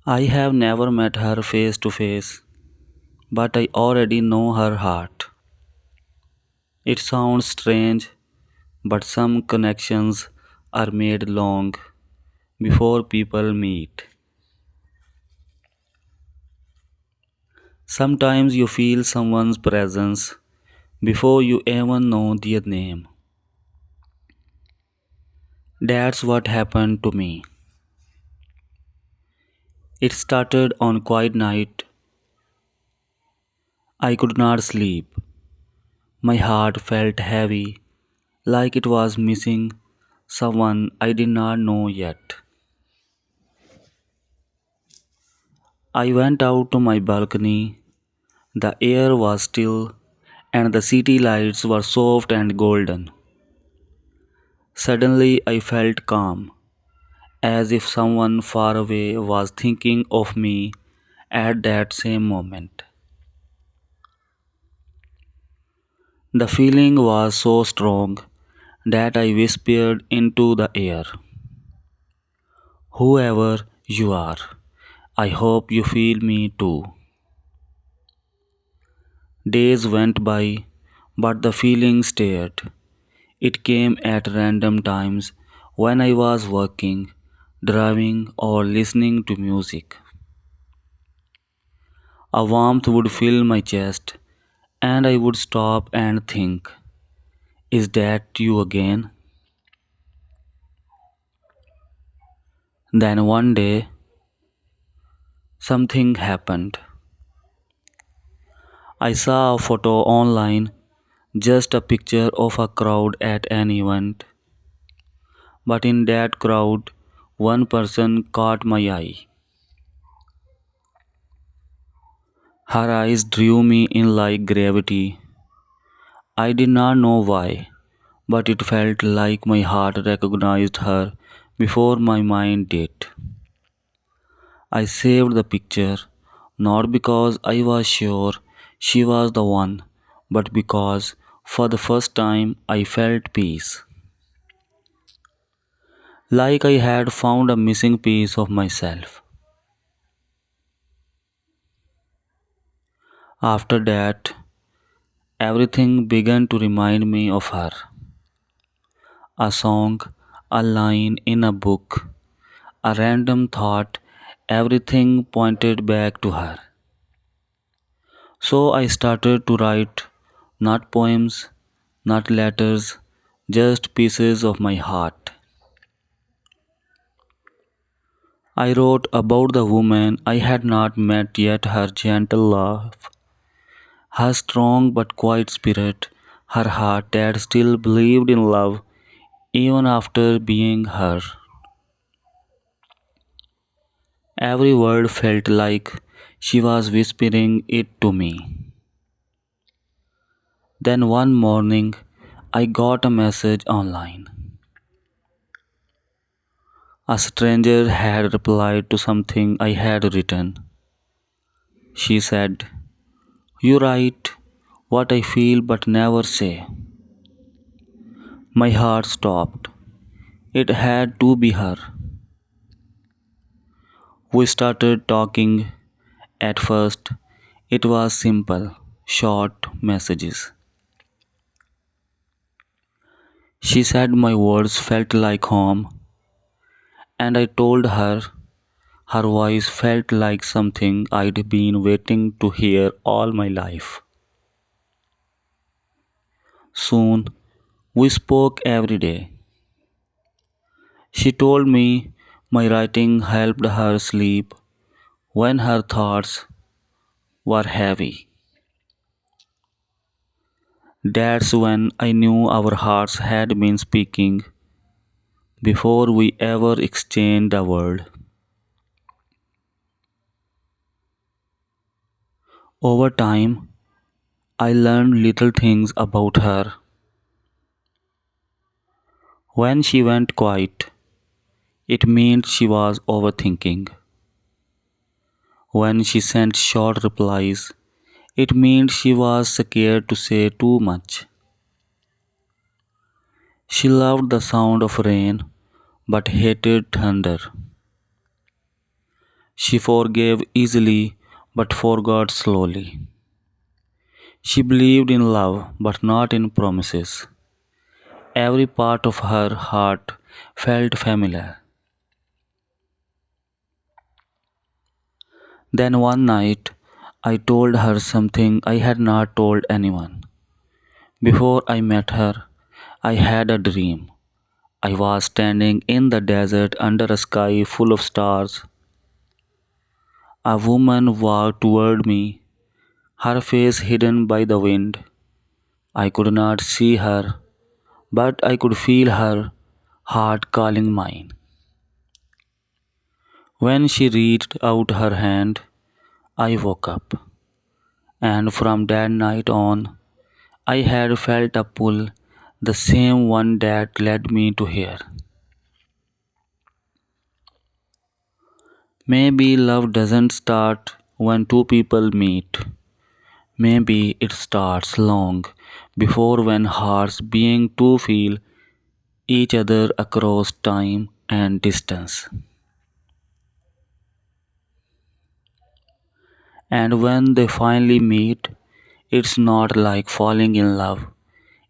I have never met her face to face, but I already know her heart. It sounds strange, but some connections are made long before people meet. Sometimes you feel someone's presence before you even know their name. That's what happened to me. It started on quiet night. I could not sleep. My heart felt heavy, like it was missing someone I did not know yet. I went out to my balcony. The air was still, and the city lights were soft and golden. Suddenly, I felt calm, as if someone far away was thinking of me at that same moment. The feeling was so strong that I whispered into the air, "Whoever you are, I hope you feel me too." Days went by, but the feeling stayed. It came at random times when I was working, driving, or listening to music. A warmth would fill my chest, and I would stop and think, "Is that you again?" Then one day, something happened. I saw a photo online, just a picture of a crowd at an event. But in that crowd, one person caught my eye. Her eyes drew me in like gravity. I did not know why, but it felt like my heart recognized her before my mind did. I saved the picture, not because I was sure she was the one, but because for the first time I felt peace. Like I had found a missing piece of myself. After that, everything began to remind me of her. A song, a line in a book, a random thought, everything pointed back to her. So I started to write, not poems, not letters, just pieces of my heart. I wrote about the woman I had not met yet, her gentle laugh, her strong but quiet spirit, her heart that still believed in love even after being hurt. Every word felt like she was whispering it to me. Then one morning, I got a message online. A stranger had replied to something I had written. She said, "You write what I feel but never say." My heart stopped. It had to be her. We started talking. At first, it was simple, short messages. She said my words felt like home, and I told her her voice felt like something I'd been waiting to hear all my life. Soon, we spoke every day. She told me my writing helped her sleep when her thoughts were heavy. That's when I knew our hearts had been speaking before we ever exchanged a word. Over time, I learned little things about her. When she went quiet, it meant she was overthinking. When she sent short replies, it meant she was scared to say too much. She loved the sound of rain but hated thunder. She forgave easily but forgot slowly. She believed in love but not in promises. Every part of her heart felt familiar. Then one night, I told her something I had not told anyone. Before I met her, I had a dream. I was standing in the desert under a sky full of stars. A woman walked toward me, her face hidden by the wind. I could not see her, but I could feel her heart calling mine. When she reached out her hand, I woke up, and from that night on, I had felt a pull, the same one that led me to here. Maybe love doesn't start when two people meet. Maybe it starts long before when hearts being to feel each other across time and distance. And when they finally meet, it's not like falling in love,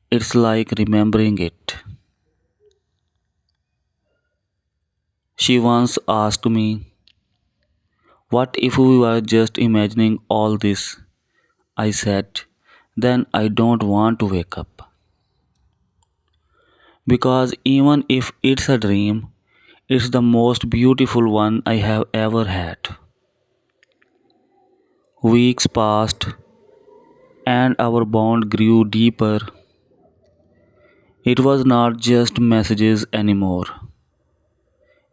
it's like remembering it. She once asked me, what if we were just imagining all this? I said, then I don't want to wake up. Because even if it's a dream, it's the most beautiful one I have ever had. Weeks passed and our bond grew deeper. It was not just messages anymore.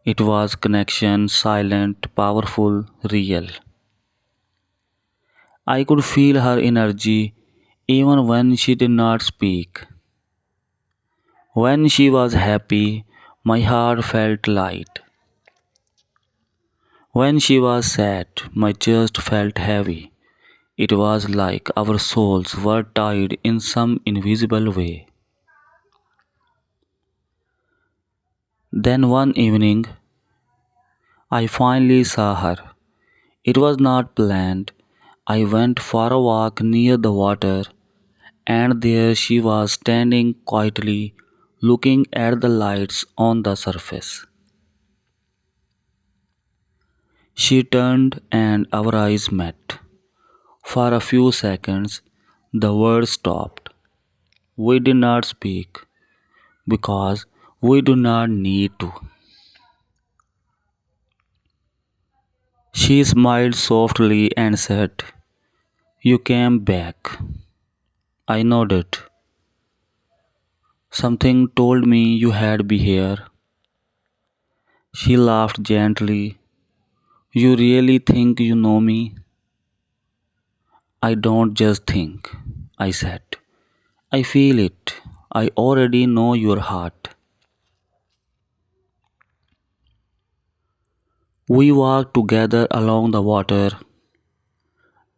It was connection, silent, powerful, real. I could feel her energy even when she did not speak. When she was happy, my heart felt light. When she was sad, my chest felt heavy. It was like our souls were tied in some invisible way. Then one evening, I finally saw her. It was not planned. I went for a walk near the water, and there she was standing quietly, looking at the lights on the surface. She turned, and our eyes met. For a few seconds, the words stopped. We did not speak because we do not need to. She smiled softly and said, you came back. I nodded. Something told me you had be here. She laughed gently. You really think you know me? I don't just think, I said. I feel it. I already know your heart. We walked together along the water,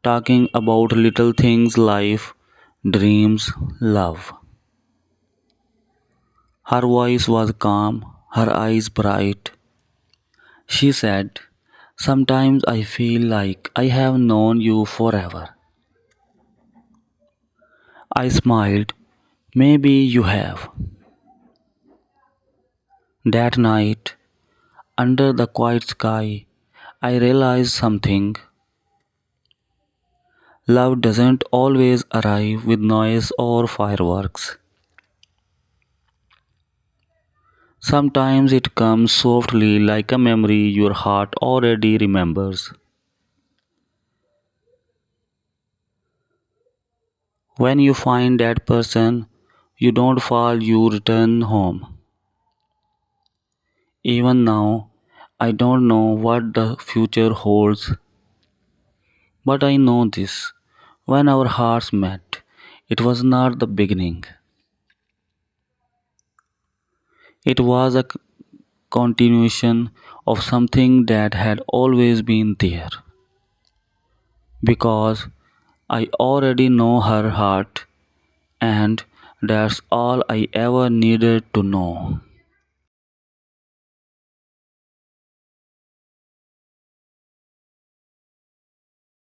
talking about little things life, dreams, love. Her voice was calm, her eyes bright. She said, sometimes I feel like I have known you forever. I smiled. Maybe you have. That night, under the quiet sky, I realized something. Love doesn't always arrive with noise or fireworks. Sometimes it comes softly like a memory your heart already remembers. When you find that person, you don't fall, you return home. Even now, I don't know what the future holds, but I know this. When our hearts met, it was not the beginning, it was a continuation of something that had always been there. Because I already know her heart, and that's all I ever needed to know.